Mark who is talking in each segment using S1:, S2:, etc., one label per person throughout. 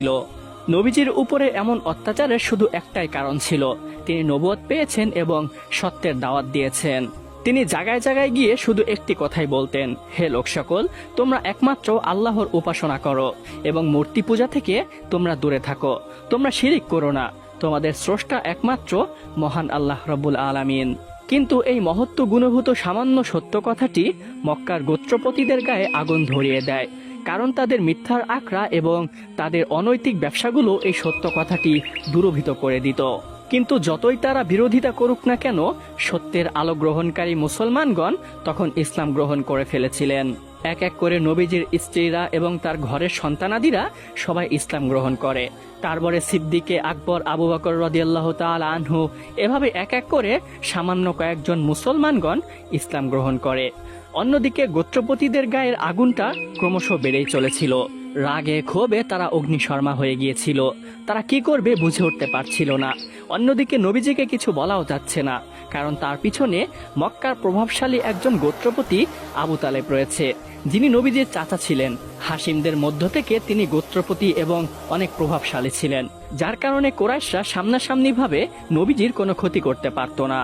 S1: নবীজির উপরে এমন অত্যাচারের শুধু একটাই কারণ ছিল, তিনি নবুয়ত পেয়েছেন এবং সত্যের দাওয়াত দিয়েছেন। তিনি জায়গায় জায়গায় গিয়ে শুধু একটি কথাই বলতেন, হে লোক সকল, তোমরা একমাত্র আল্লাহর উপাসনা করো এবং মূর্তি পূজা থেকে তোমরা দূরে থাকো, তোমরা শিরিক করো না, তোমাদের স্রষ্টা একমাত্র মহান আল্লাহ রব্বুল আলামিন। কিন্তু এই মহত্ব গুণভূত সামান্য সত্য কথাটি মক্কার গোত্রপতিদের গায়ে আগুন ধরিয়ে দেয়, কারণ তাদের মিথ্যার আখড়া এবং তাদের অনৈতিক ব্যবসাগুলো এই সত্য কথাটি দূরভূত করে দিত। কিন্তু যতই তারা বিরোধিতা করুক না কেন, সত্যের আলো গ্রহণকারী মুসলমানগণ তখন ইসলাম গ্রহণ করে ফেলেছিলেন। এক এক করে নবীজির স্ত্রীরা এবং তার ঘরের সন্তানাদিরা সবাই ইসলাম গ্রহণ করে। তারপরে সিদ্দিকে আকবর, আবু বকর রাদিয়াল্লাহু তাআলা আনহু, এভাবে এক এক করে সামান্য কয়েকজন মুসলমানগণ ইসলাম গ্রহণ করে। অন্যদিকে গোত্রপতিদের গায়ের আগুনটা ক্রমশ বেড়েই চলেছিল। রাগে ক্ষোভে তারা অগ্নিশর্মা হয়ে গিয়েছিল। তারা কি করবে বুঝে উঠতে পারছিল না। অন্যদিকে নবীজিকে কিছু বলাও যাচ্ছে না, কারণ তার পিছনে মক্কার প্রভাবশালী একজন গোত্রপতি আবু তালেব রয়েছে, যিনি নবীজির চাচা ছিলেন। হাশিমদের মধ্য থেকে তিনি গোত্রপতি এবং অনেক প্রভাবশালী ছিলেন, যার কারণে কুরাইশরা সামনাসামনিভাবে নবীজির কোনো ক্ষতি করতে পারত না।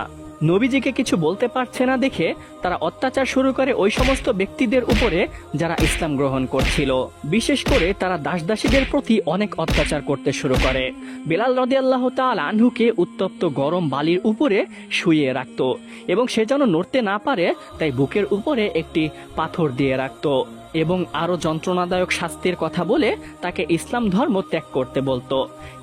S1: নবীজিকে কিছু বলতে পারছে না দেখে তারা অত্যাচার শুরু করে ওই সমস্ত ব্যক্তিদের উপরে যারা ইসলাম গ্রহণ করছিল। বিশেষ করে তারা দাসদাসীদের প্রতি অনেক অত্যাচার করতে শুরু করে। বেলাল রাদিয়াল্লাহু তাআলা আনহুকে উত্তপ্ত গরম বালির উপরে শুইয়ে রাখত এবং সে যেন নড়তে না পারে তাই বুকের উপরে একটি পাথর দিয়ে রাখত এবং আরো যন্ত্রণাদায়ক শাস্তির কথা বলে তাকে ইসলাম ধর্ম ত্যাগ করতে বলতো।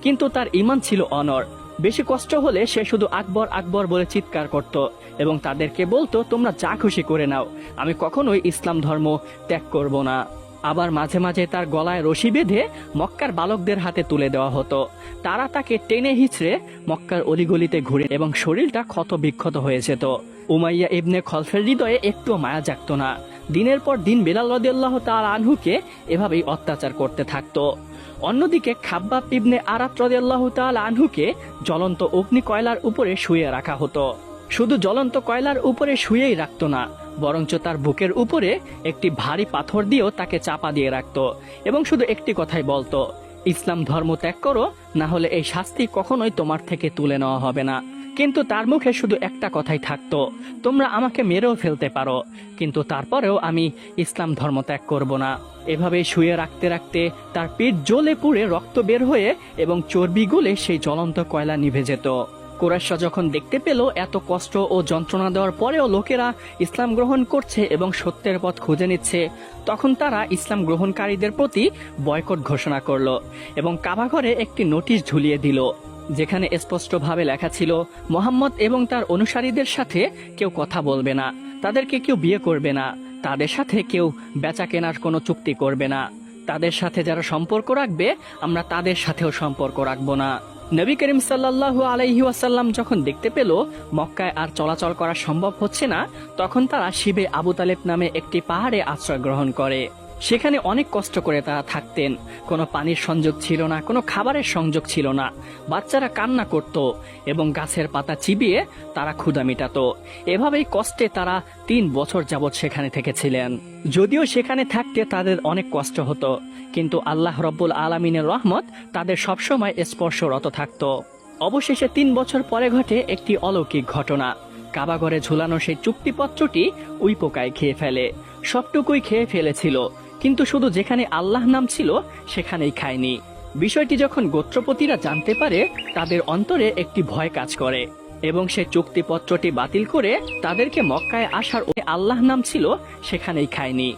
S1: কিন্তু তার ঈমান ছিল অনড়। বেশি কষ্ট হলে সে শুধু আকবর আকবর বলে চিৎকার করত এবং তাদেরকে বলতো, তোমরা যা খুশি করে নাও, আমি কখনোই ইসলাম ধর্ম ত্যাগ করব না। আবার মাঝে মাঝে তার গলায় রশি বেঁধে মক্কার বালকদের হাতে তুলে দেওয়া হতো। তারা তাকে টেনে হিঁচড়ে মক্কার অলিগলিতে ঘুরে এবং শরীরটা ক্ষত বিক্ষত হয়ে যেত। উমাইয়া ইবনে খলফের হৃদয়ে একটুও মায়া জাগত না। দিনের পর দিন বেলাল রাদিয়াল্লাহু তাআলা আনহুকে এভাবেই অত্যাচার করতে থাকতো। অন্যদিকে খাব্বাব ইবনে আরাত রাদিয়াল্লাহু তাআলা আনহুকে জ্বলন্ত অগ্নি কয়লার উপরে শুয়ে রাখা হতো। শুধু জ্বলন্ত কয়লার উপরে শুয়েই রাখতো না, বরঞ্চ তার বুকের উপরে একটি ভারী পাথর দিয়েও তাকে চাপা দিয়ে রাখতো এবং শুধু একটি কথাই বলতো, ইসলাম ধর্ম ত্যাগ করো, না হলে এই শাস্তি কখনোই তোমার থেকে তুলে নেওয়া হবে না। কিন্তু তার মুখে শুধু একটা কথাই থাকতো, তোমরা আমাকে মেরেও ফেলতে পারো, কিন্তু তারপরেও আমি ইসলাম ধর্ম ত্যাগ করব না। এভাবে শুয়ে রাখতে রাখতে তার পিঠ জ্বলে পুড়ে রক্ত বের হয়ে এবং চর্বি গলে সেই জ্বলন্ত কয়লা নিভে যেত। কুরাইশরা যখন দেখতে পেল এত কষ্ট ও যন্ত্রণা দেওয়ার পরেও লোকেরা ইসলাম গ্রহণ করছে এবং সত্যের পথ খুঁজে নিচ্ছে, তখন তারা ইসলাম গ্রহণকারীদের প্রতি বয়কট ঘোষণা করলো এবং কাবা ঘরে একটি নোটিশ ঝুলিয়ে দিল, যেখানে স্পষ্টভাবে লেখা ছিল, মুহাম্মদ এবং তার অনুসারীদের সাথে কেউ কথা বলবে না, তাদেরকে কেউ বিয়ে করবে না, তাদের সাথে কেউ বেচা কেনার কোনো চুক্তি করবে না, তাদের সাথে যারা সম্পর্ক রাখবে আমরা তাদের সাথেও সম্পর্ক রাখবো না। নবী করিম সাল্লাল্লাহু আলাইহি ওয়াসাল্লাম যখন দেখতে পেল মক্কায় আর চলাচল করা সম্ভব হচ্ছে না, তখন তারা শিবে আবু তালেব নামে একটি পাহাড়ে আশ্রয় গ্রহণ করে। সেখানে অনেক কষ্ট করে তারা থাকতেন। কোনো পানির সংযোগ ছিল না, কোনো খাবারের সংযোগ ছিল না। বাচ্চারা কান্না করত এবং গাছের পাতা চিবিয়ে তারা ক্ষুধা মেটাতো। এভাবেই কষ্টে তারা 3 বছর যাবৎ সেখানে থেকেছিলেন। যদিও সেখানে থাকতে তাদের অনেক কষ্ট হতো, কিন্তু আল্লাহ রব্বুল আলামিনের রহমত তাদের সবসময় স্পর্শরত থাকত। অবশেষে 3 বছর পরে ঘটে একটি অলৌকিক ঘটনা। কাবাঘরে ঝুলানো সেই চুক্তিপত্রটি উই পোকায় খেয়ে ফেলে। সবটুকুই খেয়ে ফেলেছিল, কিন্তু শুধু যেখানে আল্লাহ নাম ছিল সেখানেই খায়নি। বিষয়টি যখন গোত্রপতিরা জানতে পারে, তাদের অন্তরে একটি ভয় কাজ করে এবং সে চুক্তিপত্রটি বাতিল করে তাদেরকে মক্কায় আসার আল্লাহ নাম ছিল সেখানেই খায়নি।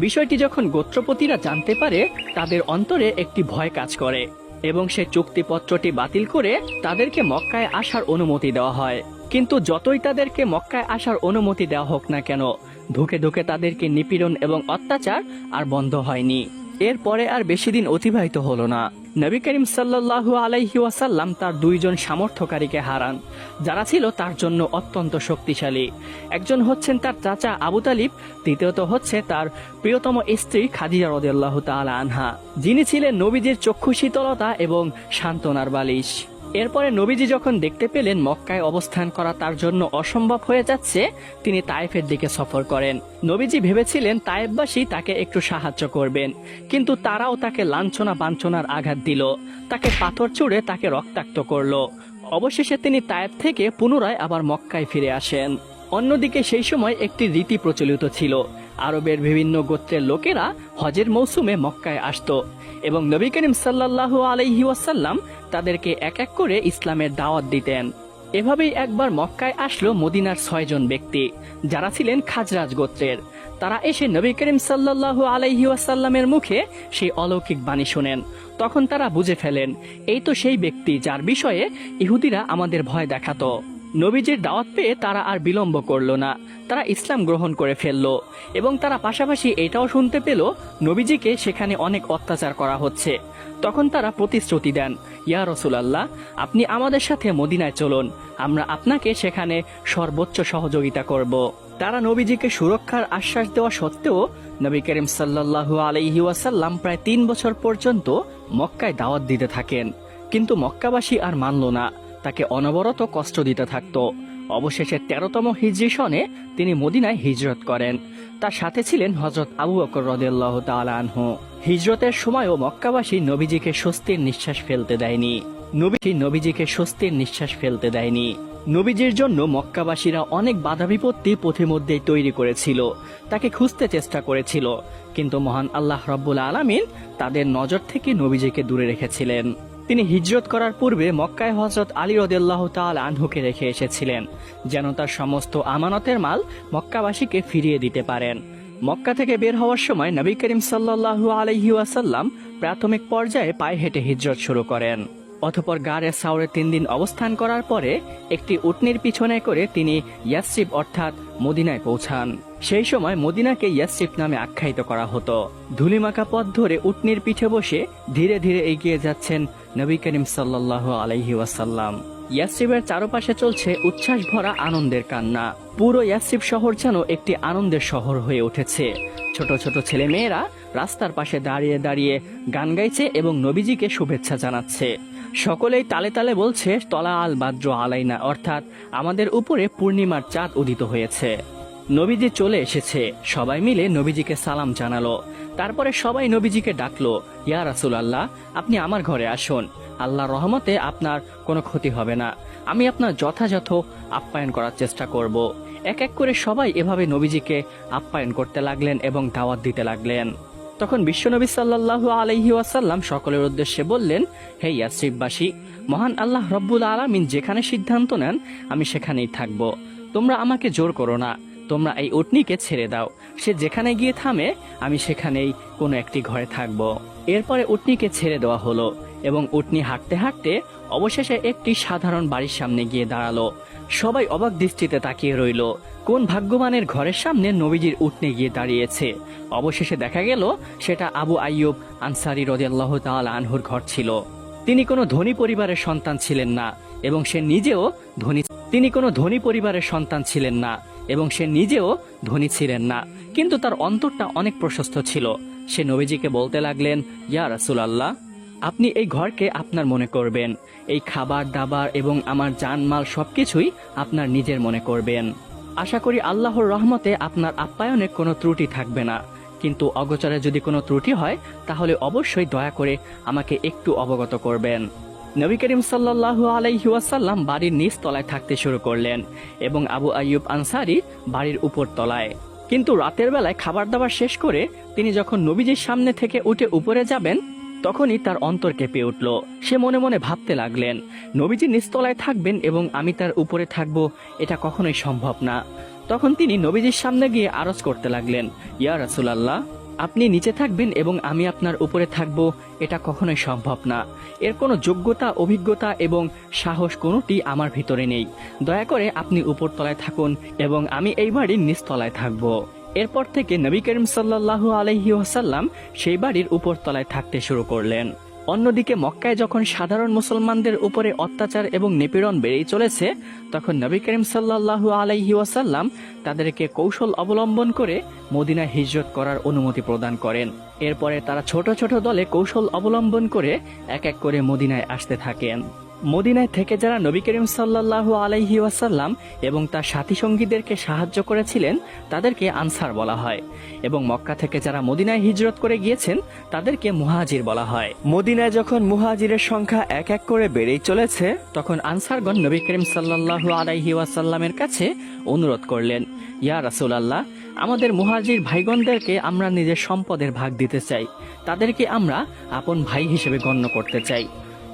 S1: বিষয়টি যখন গোত্রপতিরা জানতে পারে, তাদের অন্তরে একটি ভয় কাজ করে এবং সে চুক্তিপত্রটি বাতিল করে তাদেরকে মক্কায় আসার অনুমতি দেওয়া হয়। কিন্তু যতই তাদেরকে মক্কায় আসার অনুমতি দেওয়া হোক না কেন, ধুকে ধুকে তাদেরকে নিপীড়ন এবং অত্যাচার আর বন্ধ হয়নি। এরপরে আর বেশি দিন অতিবাহিত হলো না। নবী করিম সাল্লাল্লাহু আলাইহি ওয়াসাল্লাম তার 2 জন সামর্থ্যকারীকে হারান, যারা ছিল তার জন্য অত্যন্ত শক্তিশালী। একজন হচ্ছেন তার চাচা আবু তালিব, দ্বিতীয়ত হচ্ছে তার প্রিয়তম স্ত্রী খাদিজা রাদিয়াল্লাহু তাআলা আনহা, যিনি ছিলেন নবীজির চক্ষু শীতলতা এবং সান্ত্বনার বালিশ। এরপরে নবীজি যখন দেখতে পেলেন মক্কায় অবস্থান করা তার জন্য অসম্ভব হয়ে যাচ্ছে, তিনি তায়েফের দিকে সফর করেন। নবীজি ভেবেছিলেন তায়েফবাসী তাকে একটু সাহায্য করবেন, কিন্তু তারাও তাকে লাঞ্ছনা বাঞ্ছনার আঘাত দিল, তাকে পাথর ছুঁড়ে তাকে রক্তাক্ত করলো। অবশেষে তিনি তায়েফ থেকে পুনরায় আবার মক্কায় ফিরে আসেন। অন্যদিকে সেই সময় একটি রীতি প্রচলিত ছিল, আরবের বিভিন্ন গোত্রের লোকেরা হজের মৌসুমে মক্কায় আসতো এবং নবী করিম সাল্লাল্লাহু আলাইহি ওয়াসাল্লাম তাদেরকে এক এক করে ইসলামের দাওয়াত দিতেন। এভাবেই একবার মক্কায় আসলো মদিনার 6 জন ব্যক্তি, যারা ছিলেন খাজরাজ গোত্রের। তারা এসে নবী করিম সাল্লাল্লাহু আলাইহি ওয়াসাল্লামের মুখে সেই অলৌকিক বাণী শোনেন। তখন তারা বুঝে ফেলেন, এই তো সেই ব্যক্তি যার বিষয়ে ইহুদিরা আমাদের ভয় দেখাতো। নবীজির দাওয়াত পেয়ে তারা আর বিলম্ব করল না, তারা ইসলাম গ্রহণ করে ফেলল এবং তারা পাশাপাশি এটাও শুনতে পেল নবীজিকে সেখানে অনেক অত্যাচার করা হচ্ছে। তখন তারা প্রতিশ্রুতি দেন, ইয়া রাসূলুল্লাহ, আপনি আমাদের সাথে মদিনায় চলুন, আমরা আপনাকে সেখানে সর্বোচ্চ সহযোগিতা করব। তারা নবীজিকে সুরক্ষার আশ্বাস দেওয়া সত্ত্বেও নবী করিম সাল্লাল্লাহু আলাইহি ওয়াসাল্লাম প্রায় 3 বছর পর্যন্ত মক্কায় দাওয়াত দিতে থাকেন, কিন্তু মক্কাবাসী আর মানল না, তাকে অনবরত কষ্ট দিতে থাকত। অবশেষে 13তম হিজরি সনে তিনি মদিনায় হিজরত করেন। তার সাথে ছিলেন হযরত আবু বকর রাদিয়াল্লাহু তাআলা আনহু। হিজরতের সময়ও মক্কাবাসী নবীজিকে স্বস্তির নিঃশ্বাস ফেলতে দেয়নি। নবীজিকে স্বস্তির নিঃশ্বাস ফেলতে দেয়নি। নবীজির জন্য মক্কাবাসীরা অনেক বাধা বিপত্তি পথিমধ্যেই তৈরি করেছিল, তাকে খুঁজতে চেষ্টা করেছিল, কিন্তু মহান আল্লাহ রাব্বুল আলামিন তাদের নজর থেকে নবীজিকে দূরে রেখেছিলেন। তিনি হিজরত করার পূর্বে মক্কায় হযরত আলী রাদিয়াল্লাহু তাআলা আনহুকে রেখে এসেছিলেন, যেন তার সমস্ত আমানতের মাল মক্কাবাসীকে ফিরিয়ে দিতে পারেন। মক্কা থেকে বের হওয়ার সময় নবী করিম সাল্লাল্লাহু আলাইহি ওয়াসাল্লাম প্রাথমিক পর্যায়ে পায়ে হেঁটে হিজরত শুরু করেন। অতঃপর গারে সাওরে 3 দিন অবস্থান করার পরে একটি উটনির পিছনে করে তিনি ইয়াসরিব অর্থাৎ মদিনায় পৌঁছান। সেই সময় মদিনাকে ইয়াসরিব নামে আখ্যায়িত করা হতো। ধুলিমাখা পথ ধরে উটনির পিঠে বসে ধীরে ধীরে এগিয়ে যাচ্ছেন নবী করিম সাল্লাল্লাহু আলাইহি ওয়াসাল্লাম। ইয়াসরিবের চারপাশে চলছে উচ্ছ্বাস ভরা আনন্দের কান্না। পুরো ইয়াসরিব শহর যেন একটি আনন্দের শহর হয়ে উঠেছে। ছোট ছোট ছেলে মেয়েরা রাস্তার পাশে দাঁড়িয়ে দাঁড়িয়ে গান গাইছে এবং নবীজিকে শুভেচ্ছা জানাচ্ছে। সকলেই তালে তালে বলছে, তলা আল বাদ্র আলাইনা, অর্থাৎ আমাদের উপরে পূর্ণিমার চাঁদ উদিত হয়েছে। নবীজি চলে এসেছে। সবাই মিলে নবীজিকে সালাম জানালো। তারপরে সবাই নবীজিকে ডাকলো, ইয়া রাসূলুল্লাহ, আপনি আমার ঘরে আসুন, আল্লাহর রহমতে আপনার কোনো ক্ষতি হবে না, আমি আপনার যথাযথ আপ্যায়ন করার চেষ্টা করব। এক এক করে সবাই এভাবে নবীজিকে আপ্যায়ন করতে লাগলেন এবং দাওয়াত দিতে লাগলেন। তখন বিশ্বনবী সাল্লাল্লাহু আলাইহি ওয়াসাল্লাম সকলের উদ্দেশ্যে বললেন, হে ইয়াসরিববাসী, মহান আল্লাহ রব্বুল আলামিন যেখানে সিদ্ধান্ত নেন আমি সেখানেই থাকব। তোমরা আমাকে জোর করো না, তোমরা এই উটনিকে ছেড়ে দাও, সে যেখানে গিয়ে থামে আমি সেখানেই কোনো একটি ঘরে থাকব। এরপরে উটনিকে ছেড়ে দেওয়া হলো এবং উটনি হাঁটতে হাঁটতে অবশেষে একটি সাধারণ বাড়ির সামনে গিয়ে দাঁড়ালো। সবাই অবাক দৃষ্টিতে তাকিয়ে রইল, কোন ভাগ্যবানের ঘরের সামনে নবীজির উটনি গিয়ে দাঁড়িয়েছে। অবশেষে দেখা গেল সেটা আবু আইয়ুব আনসারী রাদিয়াল্লাহু তাআলা আনহুর ঘর ছিল। তিনি কোনো ধনী পরিবারের সন্তান ছিলেন না এবং সে নিজেও ধনী ছিলেন না, কিন্তু তার অন্তরটা অনেক প্রশস্ত ছিল। সে নবীজিকে বলতে লাগলেন, ইয়া রাসূলুল্লাহ, আপনি এই ঘরকে আপনার মনে করবেন, এই খাবার দাবার এবং আমার জানমাল সবকিছুই আপনার নিজের মনে করবেন। আশা করি আল্লাহর রহমতে আপনার আপ্যায়নে কোনো ত্রুটি থাকবে না, কিন্তু অগোচরে যদি কোনো ত্রুটি হয় তাহলে অবশ্যই দয়া করে আমাকে একটু অবগত করবেন। নবী করিম সাল্লাল্লাহু আলাইহি ওয়াসাল্লাম বাড়ির নিচ তলায় থাকতে শুরু করলেন এবং আবু আইয়ুব আনসারী বাড়ির উপর তলায়। কিন্তু রাতের বেলায় খাবার দাবার শেষ করে তিনি যখন নবীজির সামনে থেকে উঠে উপরে যাবেন তখনই তার অন্তর কেঁপে উঠল। সে মনে মনে ভাবতে লাগলেন, নবীজি নিচতলায় থাকবেন এবং আমি তার উপরে থাকব, এটা কখনোই সম্ভব না। তখন তিনি নবীজির সামনে গিয়ে আরজ করতে লাগলেন, ইয়া রাসূলুল্লাহ, আপনি নিচে থাকবেন এবং আমি আপনার উপরে থাকব, এটা কখনোই সম্ভব না। এর কোনো যোগ্যতা, অভিজ্ঞতা এবং সাহস কোনোটি আমার ভিতরে নেই। দয়া করে আপনি উপরতলায় থাকুন এবং আমি এই বাড়ির নিচতলায় থাকব। এরপর থেকে নবী করিম সাল্লাল্লাহু আলাইহি ওয়াসাল্লাম সেই বাড়ির উপরতলায় থাকতে শুরু করলেন। অন্যদিকে মক্কায় যখন সাধারণ মুসলমানদের উপরে অত্যাচার এবং নিপীড়ন বেড়েই চলেছে, তখন নবী করিম সাল্লাল্লাহু আলাইহি ওয়াসাল্লাম তাদেরকে কৌশল অবলম্বন করে মদিনায় হিজরত করার অনুমতি প্রদান করেন। এরপরে তারা ছোট ছোট দলে কৌশল অবলম্বন করে এক এক করে মদিনায় আসতে থাকেন। মদিনায় থেকে যারা নবী করিম সাল্লাল্লাহু আলাইহি ওয়াসাল্লাম এবং তার সাথী সঙ্গীদেরকে সাহায্য করেছিলেন তাদেরকে আনসার বলা হয়, এবং মক্কা থেকে যারা মদিনায় হিজরত করে গিয়েছেন তাদেরকে মুহাজির বলা হয়। মদিনায় যখন মুহাজিরের সংখ্যা এক এক করে বেড়েই চলেছে, তখন আনসারগণ নবী করিম সাল্লাল্লাহু আলাইহি ওয়াসাল্লামের কাছে অনুরোধ করলেন, ইয়া রাসূলুল্লাহ, আমাদের মুহাজির ভাইগণদেরকে আমরা নিজের সম্পদের ভাগ দিতে চাই, তাদেরকে আমরা আপন ভাই হিসেবে গণ্য করতে চাই।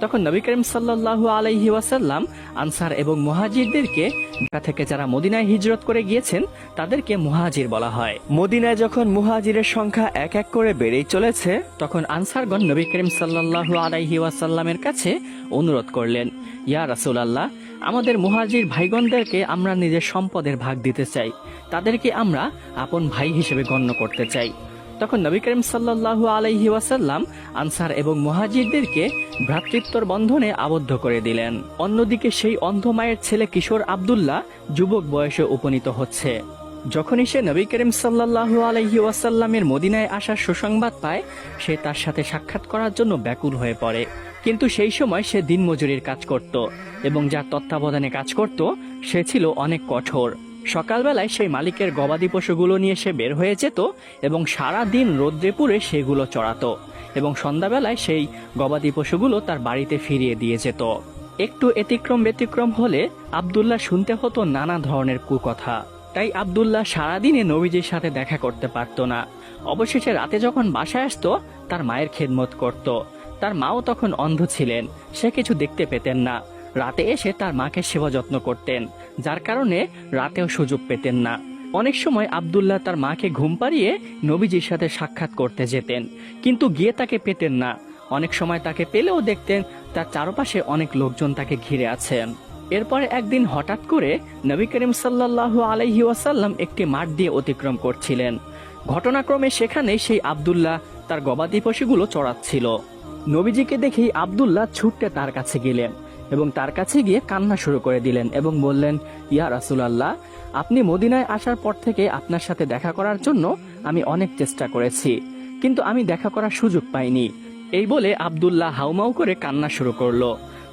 S1: তখন নবী করিম সাল্লাল্লাহু আলাইহি ওয়াসাল্লাম আনসার এবং মুহাজিরদেরকে মক্কা থেকে যারা মদিনায় হিজরত করে গিয়েছেন তাদেরকে মুহাজির বলা হয়। মদিনায় যখন মুহাজিরের সংখ্যা এক এক করে বেড়েই চলেছে, তখন আনসারগণ নবী করিম সাল্লাল্লাহু আলাইহি ওয়াসাল্লামের কাছে অনুরোধ করলেন, ইয়া রাসূলুল্লাহ, আমাদের মুহাজির ভাইগণদেরকে আমরা নিজের সম্পদের ভাগ দিতে চাই, তাদেরকে আমরা আপন ভাই হিসেবে গণ্য করতে চাই। তখন নবী করিম সাল্লাল্লাহু আলাইহি ওয়াসাল্লাম আনসার এবং মুহাজিরদেরকে ভ্রাতৃত্বর বন্ধনে আবদ্ধ করে দিলেন। অন্যদিকে সেই অন্ধ মায়ের ছেলে কিশোর আব্দুল্লাহ যুবক বয়সে উপনীত হচ্ছে। যখনই সে নবী করিম সাল্লাল্লাহু আলাইহি ওয়াসাল্লামের মদিনায় আসার সুসংবাদ পায়, সে তার সাথে সাক্ষাৎ করার জন্য ব্যাকুল হয়ে পড়ে। কিন্তু সেই সময় সে দিনমজুরির কাজ করত এবং যার তত্ত্বাবধানে কাজ করত সে ছিল অনেক কঠোর। সকালবেলায় সেই মালিকের গবাদি পশুগুলো নিয়ে সে বের হয়ে যেত এবং সারা দিন রোদ্রে পুড়ে সেগুলো চড়াতো, এবং সন্ধ্যাবেলায় সেই গবাদি পশুগুলো তার বাড়িতে ফিরিয়ে দিয়ে যেত। একটু ব্যতিক্রম হলে আব্দুল্লাহ শুনতে হতো নানা ধরনের কুকথা। তাই আব্দুল্লাহ সারাদিনে নবীজির সাথে দেখা করতে পারত না। অবশেষে রাতে যখন বাসায় আসতো, তার মায়ের খেদমত করত। তার মাও তখন অন্ধ ছিলেন, সে কিছু দেখতে পেতেন না। রাতে এসে তার মাকে সেবা যত্ন করতেন, যার কারণে রাতেও সুযোগ পেতেন না। অনেক সময় আব্দুল্লাহ তার মাকে ঘুম পাড়িয়ে নবীজির সাথে সাক্ষাৎ করতে যেতেন, কিন্তু গিয়ে তাকে পেতেন না। অনেক সময় তাকে পেলেও দেখতেন তার চারপাশে অনেক লোকজন তাকে ঘিরে আছেন। এরপরে একদিন হঠাৎ করে নবী করিম সাল্লাল্লাহু আলাইহি ওয়াসাল্লাম একটি মাঠ দিয়ে অতিক্রম করছিলেন। ঘটনাক্রমে সেখানে সেই আব্দুল্লাহ তার গবাদি পশুগুলো চড়াচ্ছিল। নবীজিকে দেখেই আব্দুল্লাহ ছুটতে তার কাছে গেলেন এবং তার কাছে গিয়ে কান্না শুরু করে দিলেন এবং বললেন, ইয়া রাসূলুল্লাহ, আপনি মদিনায় আসার পর থেকে আপনার সাথে দেখা করার জন্য আমি অনেক চেষ্টা করেছি, কিন্তু আমি দেখা করার সুযোগ পাইনি। এই বলে আব্দুল্লাহ হাউমাউ করে কান্না শুরু করলো।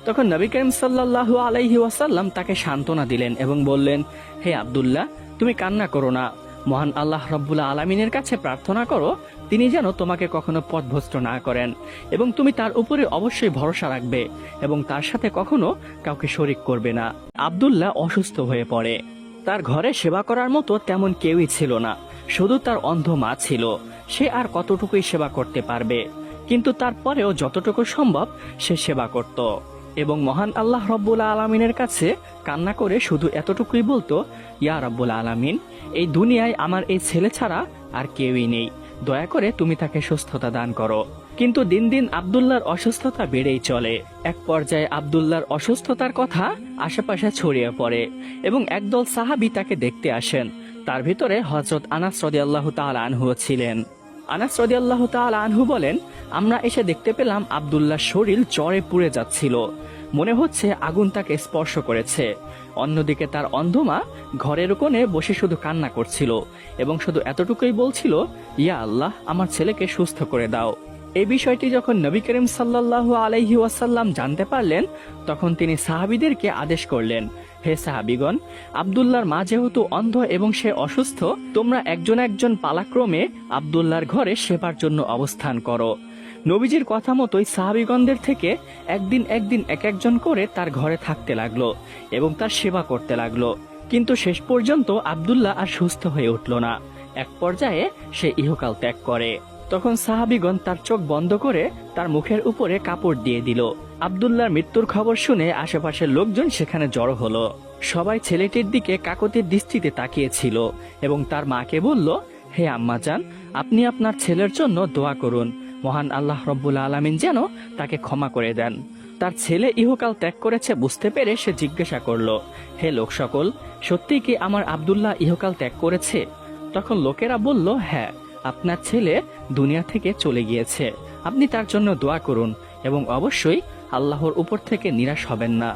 S1: তখন নবী করিম সাল্লাল্লাহু আলাইহি ওয়াসাল্লাম তাকে সান্ত্বনা দিলেন এবং বললেন, হে আব্দুল্লাহ, তুমি কান্না করো না। মহান আল্লাহ রাব্বুল আলামিনের কাছে প্রার্থনা করো তিনি যেন তোমাকে কখনো পথভ্রষ্ট না করেন, এবং তুমি তার উপরে অবশ্যই ভরসা রাখবে এবং তার সাথে কখনো কাউকে শরীক করবে না। আব্দুল্লাহ অসুস্থ হয়ে পড়ে। তার ঘরে সেবা করার মতো তেমন কেউই ছিল না, শুধু তার অন্ধ মা ছিল। সে আর কতটুকুই সেবা করতে পারবে, কিন্তু তারপরেও যতটুকু সম্ভব সে সেবা করত এবং মহান আল্লাহ রাব্বুল আলামিনের কাছে কান্না করে শুধু এতটুকুই বলতো, ইয়া রাব্বুল আলামিন, এই দুনিয়ায় আমার এই ছেলে ছাড়া আর কেউই নেই, দয়া করে তুমি তাকে সুস্থতা দান করো। কিন্তু দিন দিন আব্দুল্লাহর অসুস্থতা বেড়েই চলে। এক পর্যায়ে আব্দুল্লাহর অসুস্থতার কথা আশেপাশে ছড়িয়ে পড়ে এবং একদল সাহাবী তাকে দেখতে আসেন। তার ভিতরে হযরত আনাস রাদিয়াল্লাহু তাআলা আনহু ছিলেন। আনাস রাদিয়াল্লাহু তাআলা আনহু বলেন, আমরা এসে দেখতে পেলাম আব্দুল্লাহর শরীর জ্বরে পুড়ে যাচ্ছিল, মনে হচ্ছে আগুন তাকে স্পর্শ করেছে। অন্যদিকে তার অন্ধমা ঘরের কোণে বসে শুধু কান্না করছিল এবং শুধু এতটুকুই বলছিল, ইয়া আল্লাহ, আমার ছেলেকে সুস্থ করে দাও। এই বিষয়টি যখন নবী করিম সাল্লাল্লাহু আলাইহি ওয়াসাল্লাম জানতে পারলেন, তখন তিনি সাহাবীদেরকে আদেশ করলেন, হে সাহাবীগণ, আব্দুল্লাহর মা যেহেতু অন্ধ এবং সে অসুস্থ, তোমরা একজন একজন পালাক্রমে আব্দুল্লাহর ঘরে সেবার জন্য অবস্থান করো। নবীজির কথা মতোই সাহাবীগণদের থেকে একদিন এক একজন করে তার ঘরে থাকতে লাগলো এবং তার সেবা করতে লাগলো। কিন্তু শেষ পর্যন্ত আব্দুল্লাহ আর সুস্থ হয়ে উঠল না। এক পর্যায়ে সে ইহকাল ত্যাগ করে। তখন সাহাবীগণ তার চোখ বন্ধ করে তার মুখের উপরে কাপড় দিয়ে দিল। আব্দুল্লাহর মৃত্যুর খবর শুনে আশেপাশের লোকজন সেখানে জড়ো হলো। সবাই ছেলেটির দিকে কাকতির দৃষ্টিতে তাকিয়েছিল এবং তার মাকে বলল, হে আম্মাজান, আপনি আপনার ছেলের জন্য দোয়া করুন, মহান আল্লাহ রাব্বুল আলামিন যেন তাকে ক্ষমা করে দেন। তার ছেলে ইহকাল ত্যাগ করেছে বুঝতে পেরে সে জিজ্ঞাসা করলো, হে লোক সকল, সত্যি কি আমার আব্দুল্লাহ ইহকাল ত্যাগ করেছে? তখন লোকেরা বলল, হ্যাঁ, আপনার ছেলে দুনিয়া থেকে চলে গিয়েছে, আপনি তার জন্য দোয়া করুন এবং অবশ্যই আল্লাহর উপর থেকে নিরাশ হবেন না।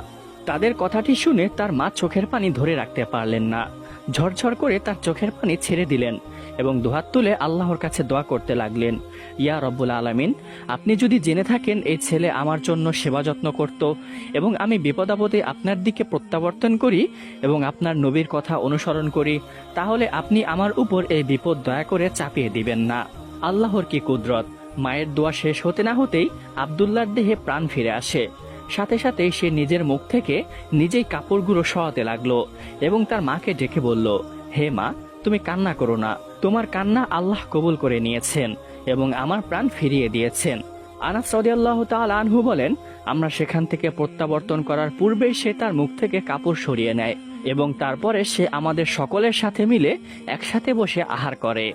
S1: তাদের কথাটি শুনে তার মা চোখের পানি ধরে রাখতে পারলেন না, ঝরঝর করে তার চোখের পানি ছেড়ে দিলেন এবং দুহাত তুলে আল্লাহর কাছে দোয়া করতে লাগলেন, ইয়া রব্বুল আলামিন, আপনি যদি জেনে থাকেন এই ছেলে আমার জন্য সেবা যত্ন করত এবং আমি বিপদাপদে আপনার দিকে প্রত্যাবর্তন করি এবং আপনার নবীর কথা অনুসরণ করি, তাহলে আপনি আমার উপর এই বিপদ দয়া করে চাপিয়ে দিবেন না। আল্লাহর কি কুদরত! মায়ের দোয়া শেষ হতে না হতেই আব্দুল্লাহর দেহে প্রাণ ফিরে আসে। সাথে সাথেই সে নিজের মুখ থেকে নিজেই কাপড়গুলো সরাতে লাগলো এবং তার মাকে ডেকে বলল, হে মা, তুমি কান্না করো না, তোমার কান্না আল্লাহ কবুল করে নিয়েছেন এবং আমার প্রাণ ফিরিয়ে দিয়েছেন। আনাস রাদিয়াল্লাহু তাআলা আনহু বলেন, আমরা সেখান থেকে প্রত্যাবর্তন করার পূর্বেই সে তার মুখ থেকে কাপড় সরিয়ে নেয় এবং তারপরে সে আমাদের সকলের সাথে মিলে একসাথে বসে আহার করে।